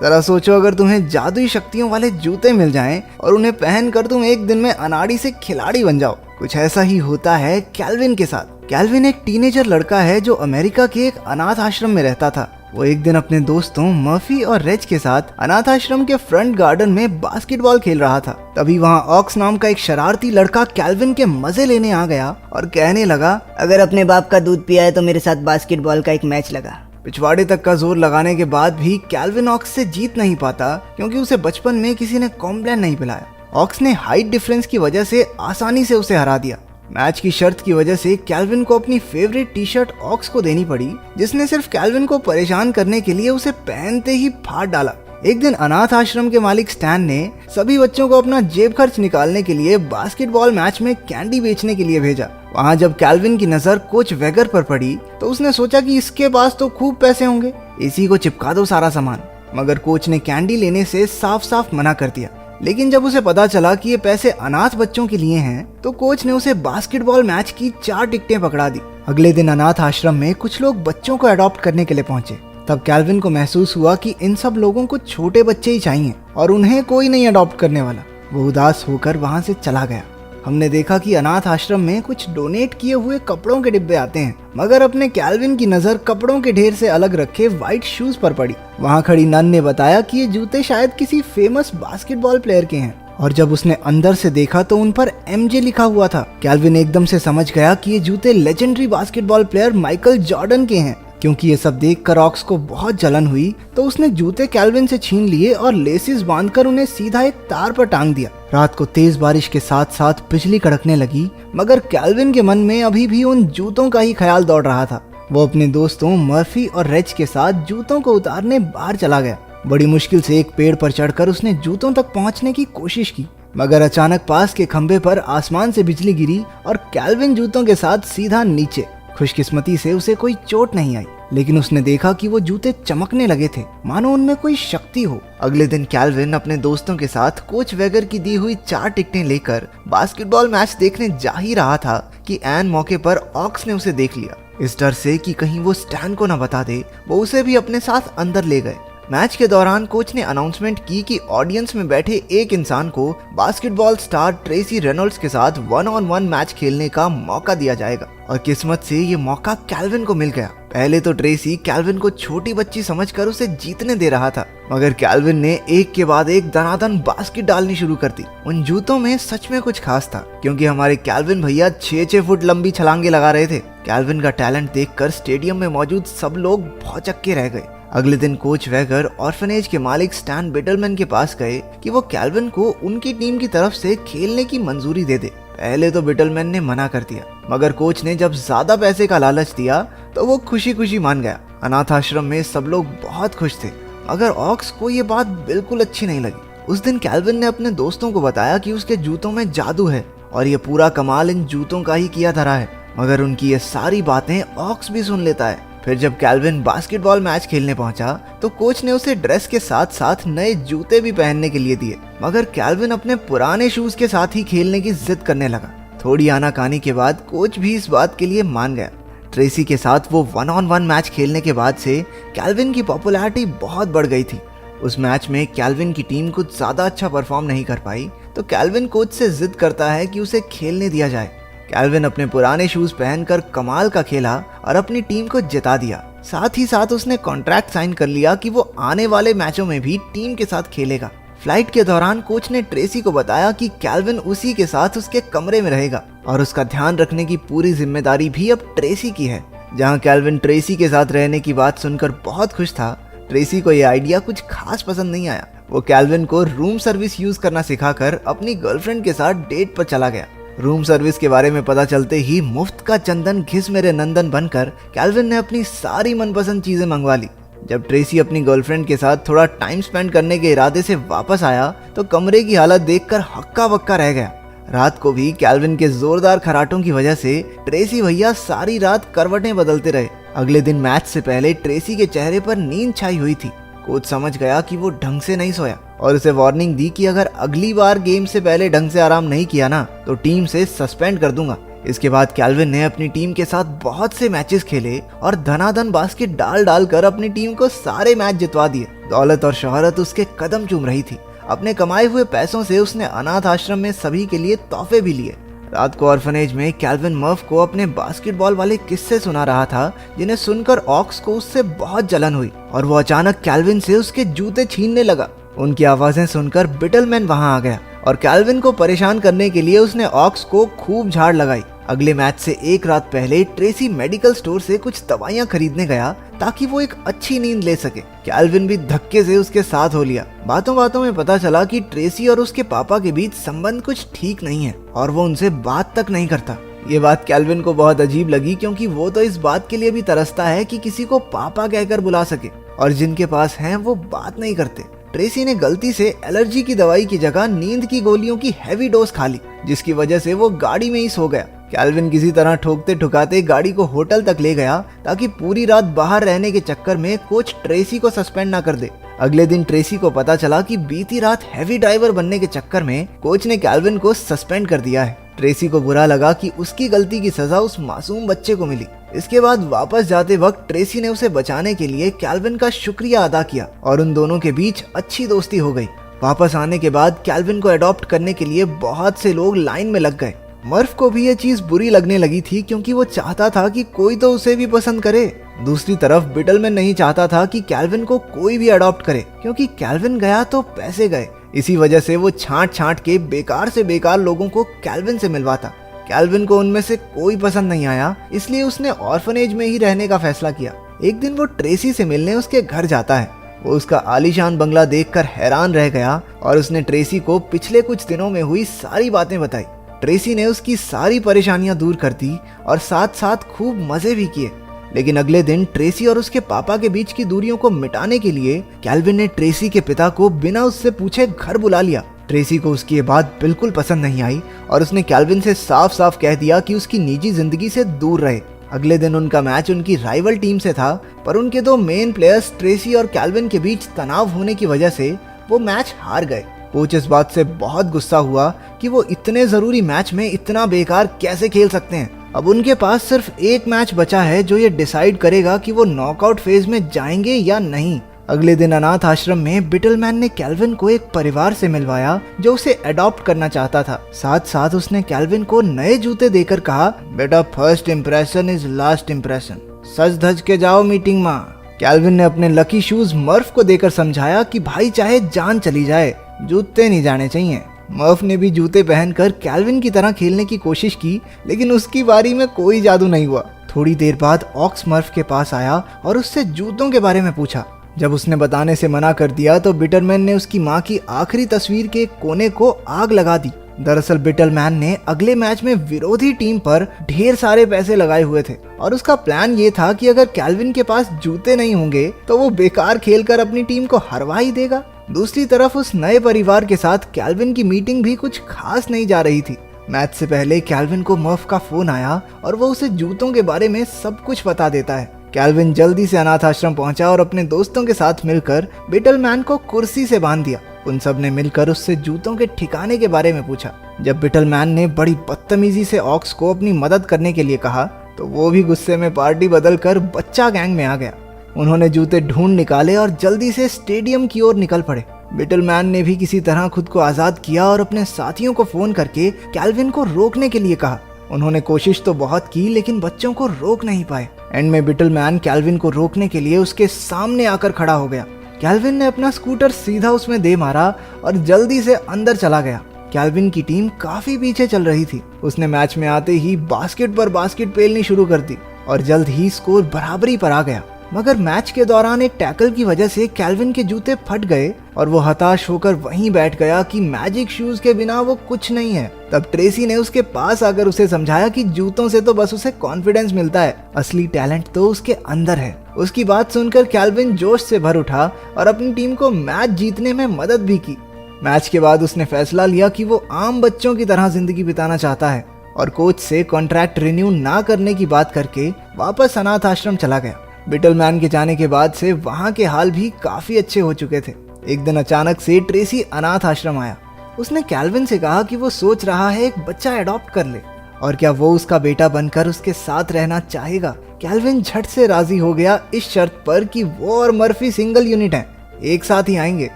जरा सोचो, अगर तुम्हें जादुई शक्तियों वाले जूते मिल जाएं और उन्हें पहनकर तुम एक दिन में अनाड़ी से खिलाड़ी बन जाओ। कुछ ऐसा ही होता है कैल्विन के साथ। कैल्विन एक टीनेजर लड़का है जो अमेरिका के एक अनाथ आश्रम में रहता था। वो एक दिन अपने दोस्तों मर्फी और रेज के साथ अनाथ आश्रम के फ्रंट गार्डन में बास्केटबॉल खेल रहा था। तभी वहाँ ऑक्स नाम का एक शरारती लड़का कैल्विन के मजे लेने आ गया और कहने लगा, अगर अपने बाप का दूध पिया है तो मेरे साथ बास्केटबॉल का एक मैच लगा। पिछवाड़े तक का जोर लगाने के बाद भी कैल्विन ऑक्स से जीत नहीं पाता, क्योंकि उसे बचपन में किसी ने कॉम्प्लान नहीं पिलाया। ऑक्स ने हाइट डिफरेंस की वजह से आसानी से उसे हरा दिया। मैच की शर्त की वजह से कैल्विन को अपनी फेवरेट टी शर्ट ऑक्स को देनी पड़ी, जिसने सिर्फ कैल्विन को परेशान करने के लिए उसे पहनते ही फाड़ डाला। एक दिन अनाथ आश्रम के मालिक स्टैन ने सभी बच्चों को अपना जेब खर्च निकालने के लिए बास्केटबॉल मैच में कैंडी बेचने के लिए भेजा। वहाँ जब कैल्विन की नजर कोच वेगर पर पड़ी तो उसने सोचा कि इसके पास तो खूब पैसे होंगे, इसी को चिपका दो सारा सामान। मगर कोच ने कैंडी लेने से साफ साफ मना कर दिया। लेकिन जब उसे पता चला कि ये पैसे अनाथ बच्चों के लिए हैं, तो कोच ने उसे बास्केटबॉल मैच की 4 टिकटें पकड़ा दी। अगले दिन अनाथ आश्रम में कुछ लोग बच्चों को अडॉप्ट करने के लिए पहुंचे। तब कैल्विन को महसूस हुआ कि इन सब लोगों को छोटे बच्चे ही चाहिए और उन्हें कोई नहीं अडॉप्ट करने वाला। वो उदास होकर वहां से चला गया। हमने देखा कि अनाथ आश्रम में कुछ डोनेट किए हुए कपड़ों के डिब्बे आते हैं, मगर अपने कैल्विन की नजर कपड़ों के ढेर से अलग रखे व्हाइट शूज पर पड़ी। वहां खड़ी नन ने बताया कि ये जूते शायद किसी फेमस बास्केटबॉल प्लेयर के हैं, और जब उसने अंदर से देखा तो उन पर एमजे लिखा हुआ था। कैल्विन एकदम से समझ गया कि ये जूते legendary basketball player Michael Jordan के हैं। क्योंकि ये सब देखकर ऑक्स को बहुत जलन हुई, तो उसने जूते कैल्विन से छीन लिए और लेसिस बांधकर उन्हें सीधा एक तार पर टांग दिया। रात को तेज बारिश के साथ साथ बिजली कड़कने लगी, मगर कैल्विन के मन में अभी भी उन जूतों का ही ख्याल दौड़ रहा था। वो अपने दोस्तों मर्फी और रेज के साथ जूतों को उतारने बाहर चला गया। बड़ी मुश्किल से एक पेड़ पर चढ़कर उसने जूतों तक पहुंचने की कोशिश की, मगर अचानक पास के खंभे पर आसमान से बिजली गिरी और कैल्विन जूतों के साथ सीधा नीचे। खुशकिस्मती से उसे कोई चोट नहीं आई, लेकिन उसने देखा कि वो जूते चमकने लगे थे, मानो उनमें कोई शक्ति हो। अगले दिन कैल्विन अपने दोस्तों के साथ कोच वेगर की दी हुई 4 टिकटें लेकर बास्केटबॉल मैच देखने जा ही रहा था कि ऐन मौके पर ऑक्स ने उसे देख लिया। इस डर से कि कहीं वो स्टैन को न बता दे, वो उसे भी अपने साथ अंदर ले गए। मैच के दौरान कोच ने अनाउंसमेंट की कि ऑडियंस में बैठे एक इंसान को बास्केटबॉल स्टार ट्रेसी रेनॉल्ड्स के साथ 1-on-1 मैच खेलने का मौका दिया जाएगा, और किस्मत से ये मौका कैल्विन को मिल गया। पहले तो ट्रेसी कैल्विन को छोटी बच्ची समझकर उसे जीतने दे रहा था, मगर कैल्विन ने एक के बाद एक दनादन बास्केट डालनी शुरू कर दी। उन जूतों में सच में कुछ खास था, क्योंकि हमारे कैल्विन भैया 6-6 फुट लंबी छलांगे लगा रहे थे। कैल्विन का टैलेंट देखकर स्टेडियम में मौजूद सब लोग भौचक्के रह गए। अगले दिन कोच वेगर ऑर्फनेज के मालिक स्टैन बिटलमैन के पास गए कि वो कैल्विन को उनकी टीम की तरफ से खेलने की मंजूरी दे दे। पहले तो बिटलमैन ने मना कर दिया, मगर कोच ने जब ज्यादा पैसे का लालच दिया तो वो खुशी खुशी मान गया। अनाथ आश्रम में सब लोग बहुत खुश थे, मगर ऑक्स को ये बात बिल्कुल अच्छी नहीं लगी। उस दिन कैल्विन ने अपने दोस्तों को बताया कि उसके जूतों में जादू है और ये पूरा कमाल इन जूतों का ही किया धरा है, मगर उनकी ये सारी बातें ऑक्स भी सुन लेता है। फिर जब कैल्विन बास्केटबॉल मैच खेलने पहुंचा तो कोच ने उसे ड्रेस के साथ साथ नए जूते भी पहनने के लिए दिए, मगर कैल्विन अपने पुराने शूज के साथ ही खेलने की जिद करने लगा। थोड़ी आनाकानी के बाद कोच भी इस बात के लिए मान गया। ट्रेसी के साथ वो 1-on-1 मैच खेलने के बाद से कैल्विन की पॉपुलैरिटी बहुत बढ़ गई थी। उस मैच में कैल्विन की टीम कुछ ज्यादा अच्छा परफॉर्म नहीं कर पाई, तो कैल्विन कोच से जिद करता है कि उसे खेलने दिया जाए। कैल्विन अपने पुराने शूज पहनकर कमाल का खेला और अपनी टीम को जिता दिया। साथ ही साथ उसने कॉन्ट्रैक्ट साइन कर लिया कि वो आने वाले मैचों में भी टीम के साथ खेलेगा। फ्लाइट के दौरान कोच ने ट्रेसी को बताया कि कैल्विन उसी के साथ उसके कमरे में रहेगा और उसका ध्यान रखने की पूरी जिम्मेदारी भी अब ट्रेसी की है। जहां कैल्विन ट्रेसी के साथ रहने की बात सुनकर बहुत खुश था, ट्रेसी को यह आइडिया कुछ खास पसंद नहीं आया। वो कैल्विन को रूम सर्विस यूज करना सिखाकर अपनी गर्लफ्रेंड के साथ डेट पर चला गया। रूम सर्विस के बारे में पता चलते ही मुफ्त का चंदन घिस मेरे नंदन बनकर कैल्विन ने अपनी सारी मनपसंद चीजें मंगवा ली। जब ट्रेसी अपनी गर्लफ्रेंड के साथ थोड़ा टाइम स्पेंड करने के इरादे से वापस आया तो कमरे की हालत देखकर हक्का बक्का रह गया। रात को भी कैल्विन के जोरदार खराटों की वजह से ट्रेसी भैया सारी रात करवटें बदलते रहे। अगले दिन मैच से पहले ट्रेसी के चेहरे पर नींद छाई हुई थी। कोच समझ गया कि वो ढंग से नहीं सोया और उसे वार्निंग दी कि अगर अगली बार गेम से पहले ढंग से आराम नहीं किया ना तो टीम से सस्पेंड कर दूंगा। इसके बाद कैल्विन ने अपनी टीम के साथ बहुत से मैचेस खेले और धनाधन बास्केट डाल डाल कर अपनी टीम को सारे मैच जितवा दिए। दौलत और शोहरत उसके कदम चूम रही थी। अपने कमाए हुए पैसों से उसने अनाथ आश्रम में सभी के लिए तोहफे भी लिए। रात को ऑर्फनेज में कैल्विन मर्फ को अपने बास्केटबॉल वाले किस्से सुना रहा था, जिन्हें सुनकर ऑक्स को उससे बहुत जलन हुई और वो अचानक कैल्विन से उसके जूते छीनने लगा। उनकी आवाजें सुनकर बिटलमैन वहां आ गया और कैल्विन को परेशान करने के लिए उसने ऑक्स को खूब झाड़ लगाई। अगले मैच से एक रात पहले ट्रेसी मेडिकल स्टोर से कुछ दवाइयां खरीदने गया ताकि वो एक अच्छी नींद ले सके। कैल्विन भी धक्के से उसके साथ हो लिया। बातों बातों में पता चला कि ट्रेसी और उसके पापा के बीच संबंध कुछ ठीक नहीं है और वो उनसे बात तक नहीं करता। ये बात कैल्विन को बहुत अजीब लगी, क्योंकि वो तो इस बात के लिए भी तरसता है कि किसी को पापा कहकर बुला सके, और जिनके पास हैं वो बात नहीं करते। ट्रेसी ने गलती से एलर्जी की दवाई की जगह नींद की गोलियों की हैवी डोज खा ली, जिसकी वजह से वो गाड़ी में ही सो गया। कैल्विन किसी तरह ठोकते ठुकाते गाड़ी को होटल तक ले गया ताकि पूरी रात बाहर रहने के चक्कर में कोच ट्रेसी को सस्पेंड ना कर दे। अगले दिन ट्रेसी को पता चला कि बीती रात हैवी ड्राइवर बनने के चक्कर में कोच ने कैल्विन को सस्पेंड कर दिया है। ट्रेसी को बुरा लगा कि उसकी गलती की सजा उस मासूम बच्चे को मिली। इसके बाद वापस जाते वक्त ट्रेसी ने उसे बचाने के लिए कैल्विन का शुक्रिया अदा किया और उन दोनों के बीच अच्छी दोस्ती हो गई। वापस आने के बाद कैल्विन को अडॉप्ट करने के लिए बहुत से लोग लाइन में लग गए। मर्फ को भी ये चीज बुरी लगने लगी थी, क्योंकि वो चाहता था कि कोई तो उसे भी पसंद करे। दूसरी तरफ बिटलमैन नहीं चाहता था कि कैल्विन को कोई भी अडॉप्ट करे, क्योंकि कैल्विन गया तो पैसे गए। इसी वजह से वो छांट छांट के बेकार से बेकार लोगों को कैल्विन से मिलवाता। कैल्विन को उनमें से कोई पसंद नहीं आया, इसलिए उसने ऑर्फनेज में ही रहने का फैसला किया। एक दिन वो ट्रेसी से मिलने उसके घर जाता है। वो उसका आलीशान बंगला देखकर हैरान रह गया और उसने ट्रेसी को पिछले कुछ दिनों में हुई सारी बातें बताई। ट्रेसी ने उसकी सारी परेशानियां दूर कर दी और साथ साथ खूब मजे भी किए। लेकिन अगले दिन ट्रेसी और उसके पापा के बीच की दूरियों को मिटाने के लिए कैल्विन ने ट्रेसी के पिता को बिना उससे पूछे घर बुला लिया। ट्रेसी को उसकी ये बात बिल्कुल पसंद नहीं आई और उसने कैल्विन से साफ साफ कह दिया कि उसकी निजी जिंदगी से दूर रहे। अगले दिन उनका मैच उनकी राइवल टीम से था, पर उनके दो मेन प्लेयर्स ट्रेसी और कैल्विन के बीच तनाव होने की वजह से वो मैच हार गए। कोच इस बात से बहुत गुस्सा हुआ कि वो इतने जरूरी मैच में इतना बेकार कैसे खेल सकते हैं। अब उनके पास सिर्फ एक मैच बचा है जो ये डिसाइड करेगा कि वो नॉकआउट फेज में जाएंगे या नहीं। अगले दिन अनाथ आश्रम में बिटलमैन ने कैल्विन को एक परिवार से मिलवाया जो उसे अडॉप्ट करना चाहता था। साथ साथ उसने कैल्विन को नए जूते देकर कहा, बेटा first impression is last impression, सज धज के जाओ मीटिंग में। कैल्विन ने अपने लकी शूज मर्फ को देकर समझाया कि भाई चाहे जान चली जाए, जूते नहीं जाने चाहिए। मर्फ ने भी जूते पहनकर कैल्विन की तरह खेलने की कोशिश की, लेकिन उसकी बारी में कोई जादू नहीं हुआ। थोड़ी देर बाद ऑक्स मर्फ के पास आया और उससे जूतों के बारे में पूछा। जब उसने बताने से मना कर दिया तो बिटलमैन ने उसकी माँ की आखिरी तस्वीर के कोने को आग लगा दी। दरअसल बिटलमैन ने अगले मैच में विरोधी टीम पर ढेर सारे पैसे लगाए हुए थे और उसका प्लान ये था कि अगर कैल्विन के पास जूते नहीं होंगे तो वो बेकार खेलकर अपनी टीम को हरवा ही देगा। दूसरी तरफ उस नए परिवार के साथ कैल्विन की मीटिंग भी कुछ खास नहीं जा रही थी। मैच से पहले कैल्विन को मर्फ का फोन आया और वो उसे जूतों के बारे में सब कुछ बता देता है। कैल्विन जल्दी से अनाथ आश्रम पहुंचा और अपने दोस्तों के साथ मिलकर बिटलमैन को कुर्सी से बांध दिया। उन सब ने मिलकर उससे जूतों के ठिकाने के बारे में पूछा। जब बिटलमैन ने बड़ी बदतमीजी से ऑक्स को अपनी मदद करने के लिए कहा तो वो भी गुस्से में पार्टी बदल कर बच्चा गैंग में आ गया। उन्होंने जूते ढूंढ निकाले और जल्दी से स्टेडियम की ओर निकल पड़े। बिटलमैन ने भी किसी तरह खुद को आजाद किया और अपने साथियों को फोन करके कैल्विन को रोकने के लिए कहा। उन्होंने कोशिश तो बहुत की, लेकिन बच्चों को रोक नहीं पाए। एंड में बिटलमैन कैल्विन को रोकने के लिए उसके सामने आकर खड़ा हो गया। कैल्विन ने अपना स्कूटर सीधा उसमें दे मारा और जल्दी से अंदर चला गया। कैल्विन की टीम काफी पीछे चल रही थी। उसने मैच में आते ही बास्केट पर बास्केट पेलनी शुरू कर दी और जल्द ही स्कोर बराबरी पर आ गया। मगर मैच के दौरान एक टैकल की वजह से कैल्विन के जूते फट गए और वो हताश होकर वहीं बैठ गया कि मैजिक शूज के बिना वो कुछ नहीं है। तब ट्रेसी ने उसके पास आकर उसे समझाया कि जूतों से तो बस उसे कॉन्फिडेंस मिलता है, असली टैलेंट तो उसके अंदर है। उसकी बात सुनकर कैल्विन जोश से भर उठा और अपनी टीम को मैच जीतने में मदद भी की। मैच के बाद उसने फैसला लिया कि वो आम बच्चों की तरह जिंदगी बिताना चाहता है और कोच से कॉन्ट्रैक्ट रिन्यू ना करने की बात करके वापस अनाथ आश्रम चला गया। बिटलमैन के जाने के बाद से वहां के हाल भी काफी अच्छे हो चुके थे। एक दिन अचानक से ट्रेसी अनाथ आश्रम आया। उसने कैल्विन से कहा कि वो सोच रहा है एक बच्चा अडॉप्ट कर ले। और क्या वो उसका बेटा बनकर उसके साथ रहना चाहेगा? कैल्विन झट से राजी हो गया इस शर्त पर कि वो और मर्फी सिंगल यूनिट हैं, एक साथ ही आएंगे।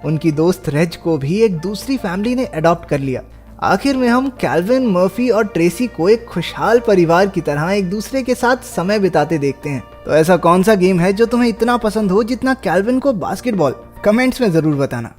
उनकी दोस्त रेज को भी एक दूसरी फैमिली ने अडॉप्ट कर लिया। आखिर में हम कैल्विन, मर्फी और ट्रेसी को एक खुशहाल परिवार की तरह एक दूसरे के साथ समय बिताते देखते हैं। तो ऐसा कौन सा गेम है जो तुम्हें इतना पसंद हो जितना कैल्विन को बास्केटबॉल? कमेंट्स में जरूर बताना।